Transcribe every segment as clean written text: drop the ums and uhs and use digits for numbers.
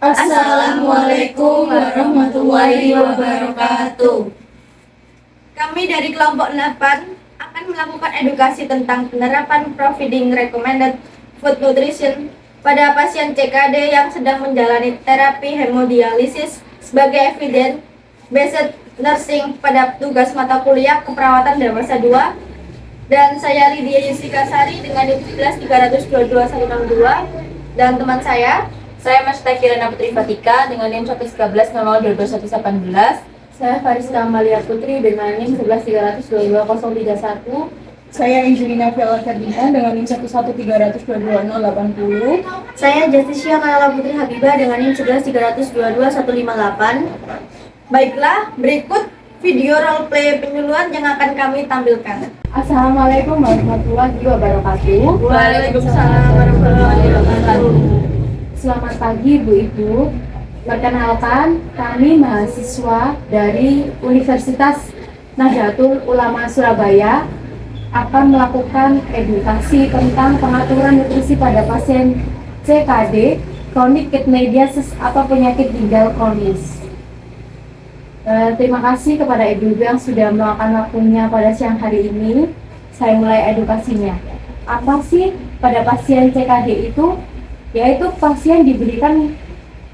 Assalamualaikum warahmatullahi wabarakatuh. Kami dari kelompok 8 akan melakukan edukasi tentang penerapan Providing Recommended Food Nutrition pada pasien CKD yang sedang menjalani terapi hemodialisis sebagai evidence-based nursing pada tugas mata kuliah keperawatan Dewasa 2. Dan saya Lydia Yusika Sari dengan NIM 11 322 162 dan teman saya Mas Kirana Putri Fatika dengan NIM 113 Saya Fariska Amalia Putri dengan NIM 11 322 031. Saya Angelina Vela Ferdinand dengan NIM 11 322 080. Saya Justisia Kalala Putri Habibah dengan NIM 11 322 158. Baiklah, berikut video roleplay penyuluhan yang akan kami tampilkan. Assalamualaikum warahmatullahi wabarakatuh. Waalaikumsalam warahmatullahi wabarakatuh. Selamat pagi Ibu-Ibu. Perkenalkan, kami mahasiswa dari Universitas Nahdlatul Ulama Surabaya akan melakukan edukasi tentang pengaturan nutrisi pada pasien CKD, chronic kidney disease atau penyakit ginjal kronis. Terima kasih kepada ibu-ibu yang sudah meluangkan waktunya pada siang hari ini. Saya mulai edukasinya. Apa sih pada pasien CKD itu? Yaitu pasien diberikan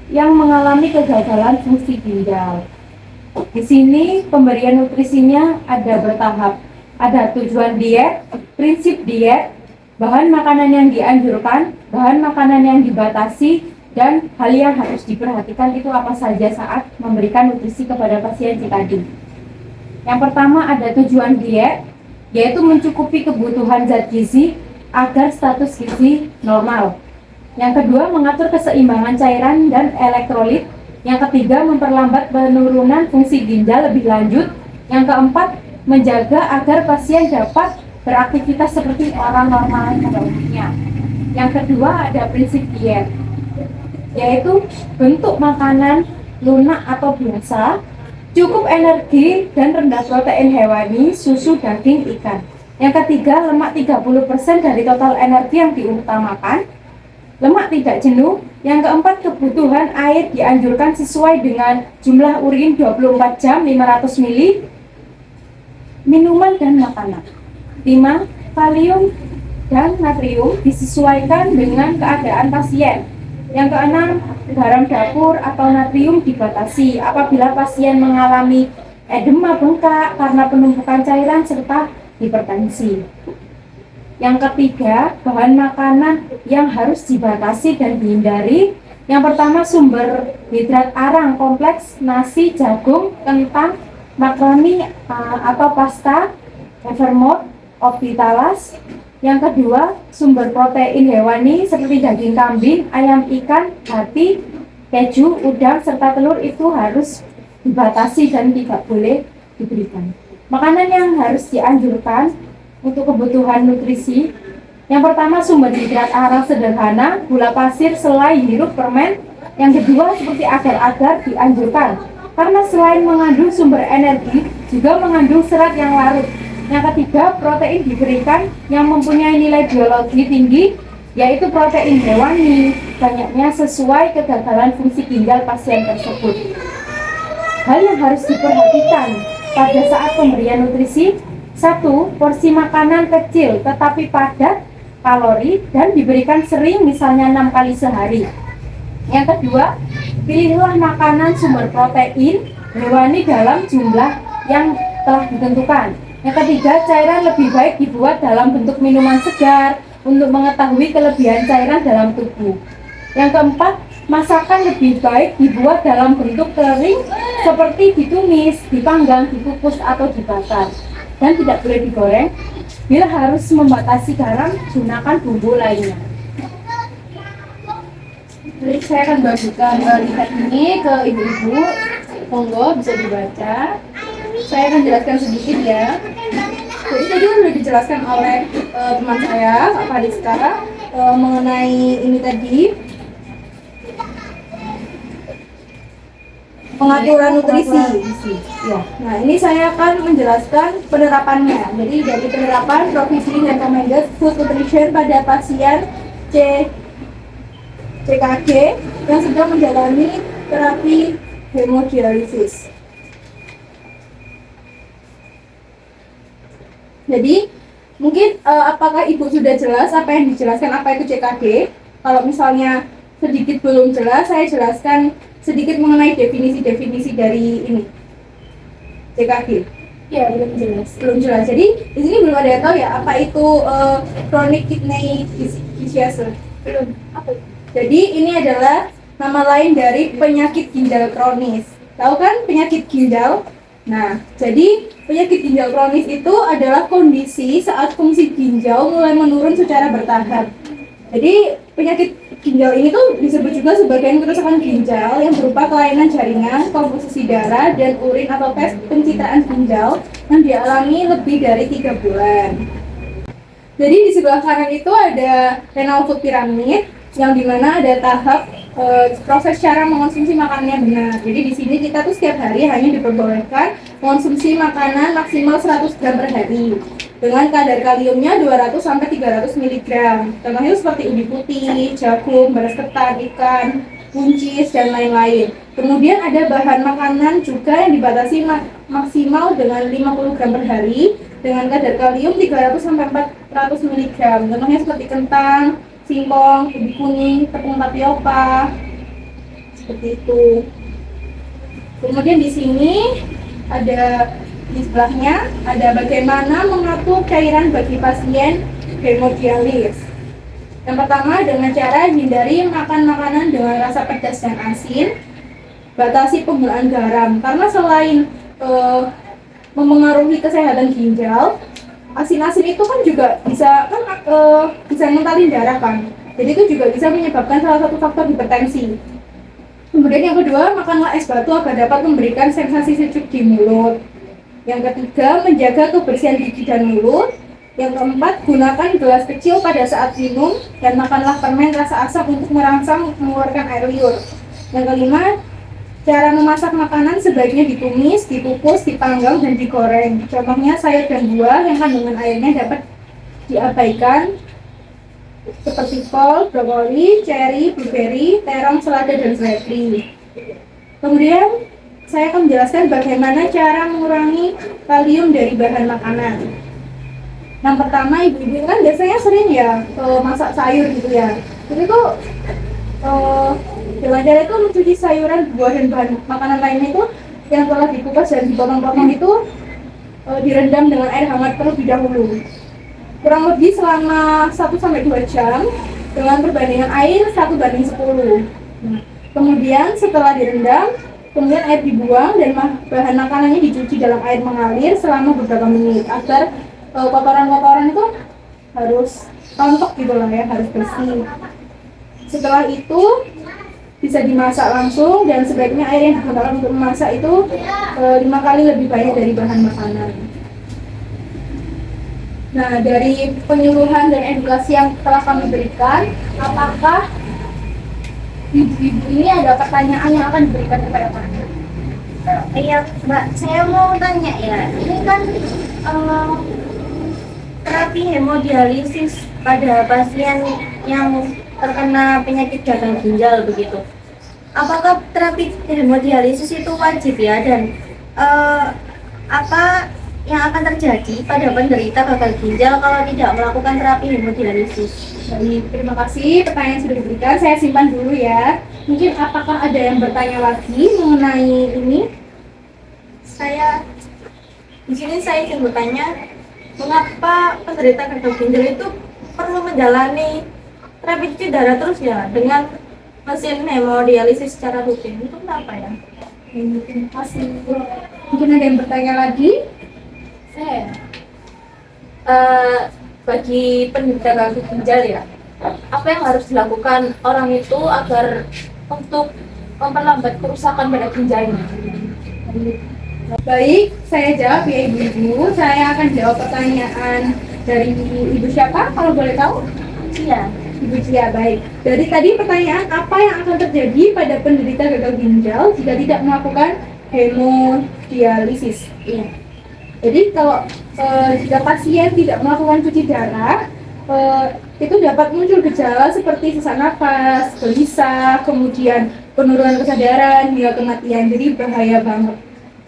yang mengalami kegagalan fungsi ginjal. Di sini pemberian nutrisinya ada bertahap. Ada tujuan diet, prinsip diet, bahan makanan yang dianjurkan, bahan makanan yang dibatasi, dan hal yang harus diperhatikan itu apa saja saat memberikan nutrisi kepada pasien CKD. Yang pertama ada tujuan diet, yaitu mencukupi kebutuhan zat gizi agar status gizi normal. Yang kedua, mengatur keseimbangan cairan dan elektrolit. Yang ketiga, memperlambat penurunan fungsi ginjal lebih lanjut. Yang keempat, menjaga agar pasien dapat beraktivitas seperti orang normal pada umumnya. Yang kedua, ada prinsip diet, yaitu bentuk makanan lunak atau biasa, cukup energi dan rendah protein hewani, susu, daging, ikan. Yang ketiga, lemak 30% dari total energi yang diutamakan, lemak tidak jenuh. Yang keempat, kebutuhan air dianjurkan sesuai dengan jumlah urin 24 jam 500 ml, minuman dan makanan. 5. Kalium dan natrium disesuaikan dengan keadaan pasien. Yang keenam, garam dapur atau natrium dibatasi apabila pasien mengalami edema bengkak karena penumpukan cairan serta hipertensi. Yang ketiga, bahan makanan yang harus dibatasi dan dihindari. Yang pertama, sumber hidrat arang kompleks, nasi, jagung, kentang, makaroni atau pasta, evermort, opitalas. Yang kedua, sumber protein hewani seperti daging kambing, ayam, ikan, hati, keju, udang, serta telur itu harus dibatasi dan tidak boleh diberikan. Makanan yang harus dianjurkan untuk kebutuhan nutrisi. Yang pertama, sumber hidrat arang sederhana, gula pasir, selai, hirup, permen. Yang kedua, seperti agar-agar dianjurkan karena selain mengandung sumber energi, juga mengandung serat yang larut. Yang ketiga, protein diberikan yang mempunyai nilai biologi tinggi, yaitu protein hewani, banyaknya sesuai kegagalan fungsi ginjal pasien tersebut. Hal yang harus diperhatikan pada saat pemberian nutrisi: 1. Porsi makanan kecil tetapi padat kalori dan diberikan sering, misalnya 6 kali sehari. Yang kedua, pilihlah makanan sumber protein hewani dalam jumlah yang telah ditentukan. Yang ketiga, cairan lebih baik dibuat dalam bentuk minuman segar untuk mengetahui kelebihan cairan dalam tubuh. Yang keempat, masakan lebih baik dibuat dalam bentuk kering seperti ditumis, dipanggang, dikukus, atau dibakar, dan tidak boleh digoreng. Bila harus membatasi garam, gunakan bumbu lainnya. Jadi saya akan bagikan lihat ini ke ibu-ibu. Monggo bisa dibaca. Saya akan jelaskan sedikit ya. Jadi tadi sudah dijelaskan oleh teman saya, Kak Fariska, mengenai ini tadi. Pengaturan nutrisi. Ya. Nah, ini saya akan menjelaskan penerapannya. Jadi dari penerapan Providing Recommended Food Nutrition pada pasien CKD yang sedang menjalani terapi hemodialisis. Jadi mungkin apakah Ibu sudah jelas apa yang dijelaskan apa itu CKD? Kalau misalnya sedikit belum jelas, saya jelaskan sedikit mengenai definisi-definisi dari ini CKD. Ya, belum jelas. Belum jelas. Jadi di sini belum ada yang tahu ya apa itu chronic kidney disease. Belum. Apa itu? Jadi ini adalah nama lain dari penyakit ginjal kronis. Tahu kan penyakit ginjal? Nah, jadi penyakit ginjal kronis itu adalah kondisi saat fungsi ginjal mulai menurun secara bertahap. Jadi penyakit ginjal ini tuh disebut juga sebagai kerusakan ginjal yang berupa kelainan jaringan, komposisi darah, dan urin atau tes pencitraan ginjal yang dialami lebih dari 3 bulan. Jadi di sebelah kanan itu ada renal food pyramid yang dimana ada tahap proses cara mengonsumsi makanannya benar. Jadi di sini kita tuh setiap hari hanya diperbolehkan mengonsumsi makanan maksimal 100 gram per hari dengan kadar kaliumnya 200 sampai 300 mg. Contohnya seperti ubi putih, jagung, beras ketan, ikan, buncis, dan lain-lain. Kemudian ada bahan makanan juga yang dibatasi maksimal dengan 50 gram per hari dengan kadar kalium 300 sampai 400 mg. Contohnya seperti kentang, singkong, ubi kuning, tepung tapioka, seperti itu. Kemudian di sini ada di sebelahnya ada bagaimana mengatur cairan bagi pasien hemodialis. Yang pertama dengan cara hindari makan makanan dengan rasa pedas dan asin, batasi penggunaan garam karena selain memengaruhi kesehatan ginjal, asin-asin itu kan juga bisa bisa ngentalin darah kan. Jadi itu juga bisa menyebabkan salah satu faktor hipertensi. Kemudian yang kedua, makanlah es batu agar dapat memberikan sensasi sejuk di mulut. Yang ketiga, menjaga kebersihan gigi dan mulut. Yang keempat, gunakan gelas kecil pada saat minum dan makanlah permen rasa asam untuk merangsang mengeluarkan air liur. Yang kelima, cara memasak makanan sebaiknya ditumis, dikukus, dipanggang, dan digoreng. Contohnya sayur dan buah yang kandungan airnya dapat diabaikan seperti kol, brokoli, ceri, blueberry, terong, selada, dan seledri. Kemudian saya akan menjelaskan bagaimana cara mengurangi kalium dari bahan makanan. Yang pertama, ibu-ibu kan biasanya sering ya masak sayur gitu ya. Jadi tuh dengan cara itu mencuci sayuran, buah, dan bahan makanan lainnya itu yang telah dikupas dan dipotong-potong itu direndam dengan air hangat terlebih dahulu. Kurang lebih selama 1-2 jam dengan perbandingan air 1:10. Nah, kemudian setelah direndam, kemudian air dibuang dan bahan makanannya dicuci dalam air mengalir selama beberapa menit agar kotoran-kotoran itu harus rontok gitu lah ya, harus bersih. Setelah itu bisa dimasak langsung dan sebaiknya air yang digunakan untuk memasak itu 5 kali lebih banyak dari bahan makanan. Nah, dari penyuluhan dan edukasi yang telah kami berikan, apakah ibu-ibu ini ada pertanyaan yang akan diberikan kepada kami? Iya, Mbak, saya mau tanya ya. Ini kan terapi hemodialisis pada pasien yang terkena penyakit gagal ginjal begitu. Apakah terapi hemodialisis itu wajib ya, dan apa yang akan terjadi pada penderita gagal ginjal kalau tidak melakukan terapi hemodialisis? Baik, terima kasih pertanyaan yang sudah diberikan. Saya simpan dulu ya. Mungkin apakah ada yang bertanya lagi mengenai ini? Di sini saya ingin bertanya, mengapa penderita gagal ginjal itu perlu menjalani terapi cuci darah terus ya dengan mesin hemodialisis secara rutin? Itu kenapa ya? Terima kasih. Mungkin ada yang bertanya lagi? Saya bagi penderita gagal ginjal ya, apa yang harus dilakukan orang itu agar untuk memperlambat kerusakan pada ginjalnya? Baik, saya jawab ya ibu-ibu. Saya akan jawab pertanyaan dari ibu siapa kalau boleh tahu? Iya. Ibu Cia, baik. Dari tadi pertanyaan apa yang akan terjadi pada penderita gagal ginjal jika tidak melakukan hemodialisis? Iya. Jadi kalau jika pasien tidak melakukan cuci darah, itu dapat muncul gejala seperti sesak napas, gelisah, kemudian penurunan kesadaran hingga kematian. Jadi bahaya banget.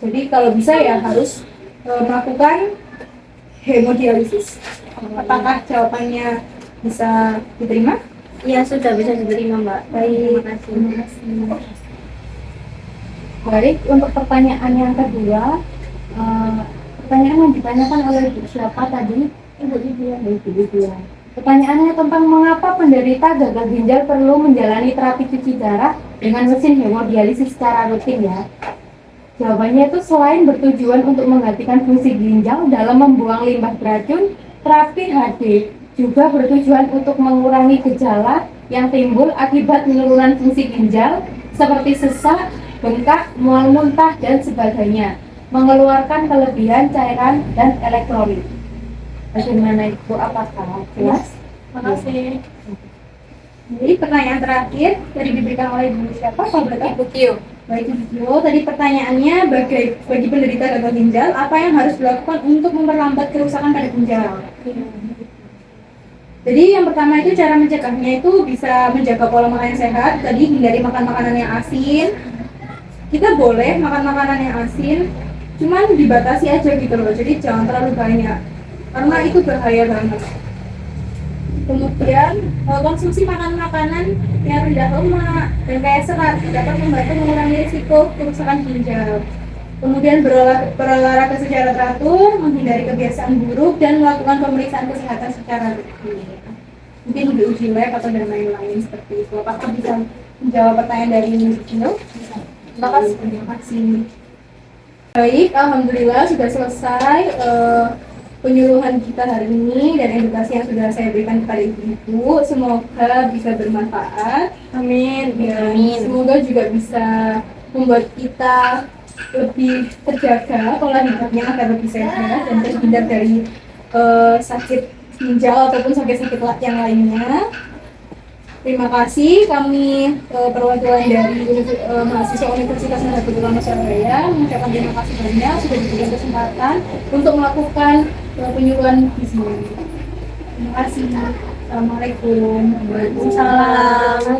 Jadi kalau bisa ya harus melakukan hemodialisis. Apakah jawabannya bisa diterima? Iya, sudah bisa diterima, Mbak. Baik, Terima kasih. Baik, untuk pertanyaan yang kedua, pertanyaan yang ditanyakan oleh Ibu siapa tadi? Ibu Lydia. Ibu Lydia. Pertanyaannya tentang mengapa penderita gagal ginjal perlu menjalani terapi cuci darah dengan mesin hemodialisis secara rutin ya. Jawabannya itu selain bertujuan untuk menggantikan fungsi ginjal dalam membuang limbah beracun, terapi HD juga bertujuan untuk mengurangi gejala yang timbul akibat penurunan fungsi ginjal seperti sesak, bengkak, mual muntah, dan sebagainya, mengeluarkan kelebihan cairan dan elektrolit. Bagaimana Ibu? Apakah jelas? Makasih. Jadi pertanyaan terakhir tadi diberikan oleh Ibu siapa? Pak Ibu Kio. Baik Ibu, tadi pertanyaannya bagi penderita gagal ginjal, apa yang harus dilakukan untuk memperlambat kerusakan pada ginjal? Jadi yang pertama itu cara mencegahnya itu bisa menjaga pola makan yang sehat. Tadi hindari makan makanan yang asin. Kita boleh makan makanan yang asin, cuman dibatasi aja gitu loh. Jadi jangan terlalu banyak, karena itu bahaya banget. Kemudian konsumsi makanan yang rendah lemak dan kaya serat dapat membantu mengurangi risiko kerusakan ginjal. Kemudian berolahraga secara teratur, menghindari kebiasaan buruk, dan melakukan pemeriksaan kesehatan secara rutin. Mungkin diuji lab atau dan lain-lain seperti itu. Apakah bisa menjawab pertanyaan dari Ibu? Terima kasih. Terima kasih. Baik, alhamdulillah sudah selesai penyuluhan kita hari ini dan edukasi yang sudah saya berikan kepada ibu-ibu. Semoga bisa bermanfaat. Amin. Ya, Amin. semoga juga bisa membuat kita lebih terjaga pola hidupnya agar lebih sehat dan terhindar dari sakit ginjal ataupun sakit-sakit yang lainnya. Terima kasih, kami perwakilan dari mahasiswa Universitas Nahdlatul Ulama Surabaya mengucapkan terima kasih banyak sudah diberikan kesempatan untuk melakukan penyuluhan di sini. Terima kasih. Assalamualaikum. Waalaikumsalam.